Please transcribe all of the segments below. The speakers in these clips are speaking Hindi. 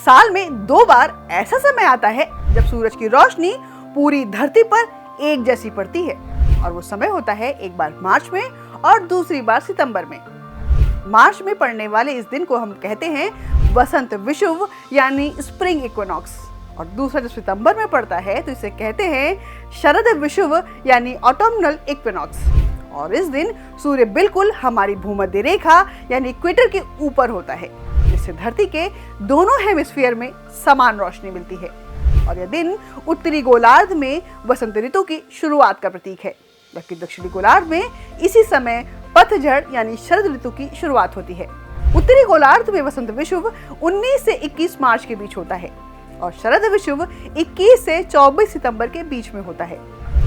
साल में 2 बार ऐसा समय आता है जब सूरज की रोशनी पूरी धरती पर एक जैसी पड़ती है, और वो समय होता है एक बार मार्च में और दूसरी बार सितंबर में। मार्च में पड़ने वाले इस दिन को हम कहते हैं वसंत विषुव यानी स्प्रिंग इक्विनॉक्स, और दूसरा जो सितंबर में पड़ता है तो इसे कहते हैं शरद विषुव यानी ऑटोमनल इक्विनॉक्स। और इस दिन सूर्य बिल्कुल हमारी भूमध्य रेखा यानी इक्वेटर के ऊपर होता है, जिससे धरती के दोनों हेमिस्फीयर में समान रोशनी मिलती है। और यह दिन उत्तरी गोलार्ध में वसंत ऋतु की शुरुआत का प्रतीक है, जबकि दक्षिणी गोलार्ध में इसी समय पतझड़ यानी शरद ऋतु की शुरुआत होती है। उत्तरी गोलार्ध में वसंत विषुव 19 से 21 मार्च के बीच होता है, और शरद विषुव 21 से 24 सितंबर के बीच में होता है।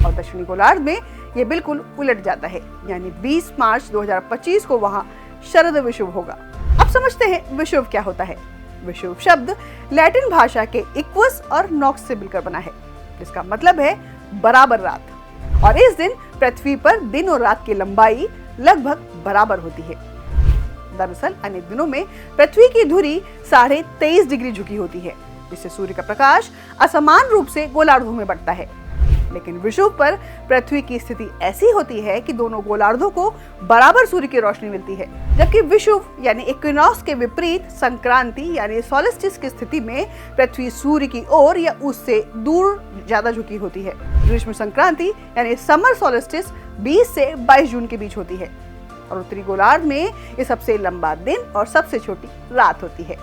और दक्षिणी गोलार्ध में ये बिल्कुल उलट जाता है, यानी 20 मार्च 2025 को वहाँ शरद विषुव होगा। अब समझते हैं विषुव क्या होता है। विषुव शब्द लैटिन भाषा के इक्वस और नॉक्स से मिलकर बना है, जिसका मतलब है बराबर रात। और इस दिन पृथ्वी पर दिन और रात की लंबाई लगभग बराबर होती है। दरअसल अनेक दिनों में पृथ्वी की धुरी 23.5 डिग्री झुकी होती है, जिससे सूर्य का प्रकाश असमान रूप से गोलार्धों में बढ़ता है। लेकिन विषुव पर पृथ्वी की स्थिति ऐसी होती है कि दोनों गोलार्धों को बराबर सूर्य की रोशनी मिलती है, जबकि विषुव यानी इक्विनॉक्स के विपरीत संक्रांति यानी सोलिस्टिस की स्थिति में पृथ्वी सूर्य की ओर या उससे दूर ज्यादा झुकी होती है। ग्रीष्म संक्रांति यानी समर सोलिस्टिस 20 से 22 जून के बीच होती है, और उत्तरी गोलार्ध में ये सबसे लंबा दिन और सबसे छोटी रात होती है।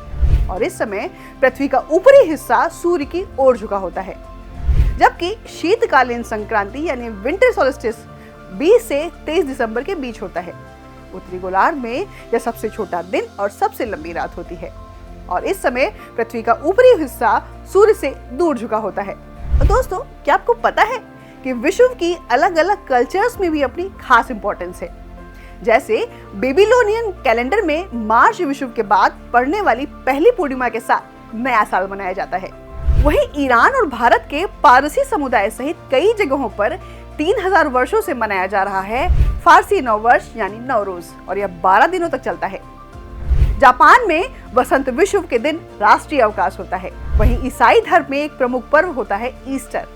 और इस समय पृथ्वी का ऊपरी हिस्सा सूर्य की ओर झुका होता है, जबकि शीतकालीन संक्रांति यानी विंटर सोलिस्टिस 20 से 23 दिसंबर के बीच होता है। उत्तरी गोलार्ध में यह सबसे छोटा दिन और सबसे लंबी रात होती है, और इस समय पृथ्वी का ऊपरी हिस्सा सूर्य से दूर झुका होता है। तो दोस्तों, क्या आपको पता है कि विषुव की अलग अलग कल्चर्स में भी अपनी खास इंपॉर्टेंस है। जैसे बेबीलोनियन कैलेंडर में मार्च विषुव के बाद पड़ने वाली पहली पूर्णिमा के साथ नया साल मनाया जाता है। वहीं ईरान और भारत के पारसी समुदाय सहित कई जगहों पर 3000 वर्षों से मनाया जा रहा है फारसी नववर्ष यानी नवरोज, और यह 12 दिनों तक चलता है। जापान में वसंत विषुव के दिन राष्ट्रीय अवकाश होता है। वहीं ईसाई धर्म में एक प्रमुख पर्व होता है ईस्टर,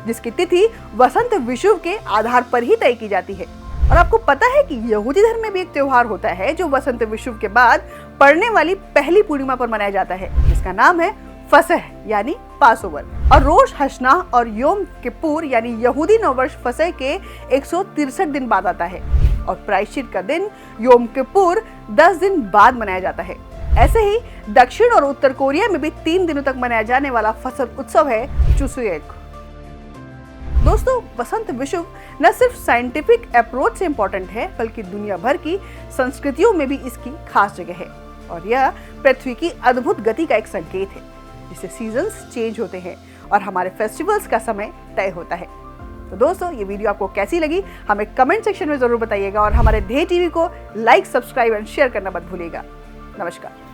जिसकी तिथि वसंत विषुव के आधार पर ही तय की जाती है। और आपको पता है कि यहूदी धर्म में भी एक त्योहार होता है जो वसंत विषुव के बाद पड़ने वाली पहली पूर्णिमा पर मनाया जाता है, जिसका नाम है फसह यानी पासओवर। और रोश हश्नाह और योम किपुर यानी यहूदी नववर्ष फसह के 163 दिन बाद आता है, और प्रायश्चित का दिन योम किपुर 10 दिन बाद मनाया जाता है। ऐसे ही दक्षिण और उत्तर कोरिया में भी 3 दिनों तक मनाया जाने वाला फसल उत्सव है चुसुएक। दोस्तों, वसंत विषुव न सिर्फ साइंटिफिक अप्रोच से इम्पोर्टेंट है, बल्कि दुनिया भर की संस्कृतियों में भी इसकी खास जगह है। और यह पृथ्वी की अद्भुत गति का एक संकेत है, जिससे सीजन्स चेंज होते हैं और हमारे फेस्टिवल्स का समय तय होता है। तो दोस्तों, ये वीडियो आपको कैसी लगी हमें कमेंट सेक्शन में जरूर बताइएगा, और हमारे ध्येय टीवी को लाइक, सब्सक्राइब एंड शेयर करना मत भूलिएगा। नमस्कार।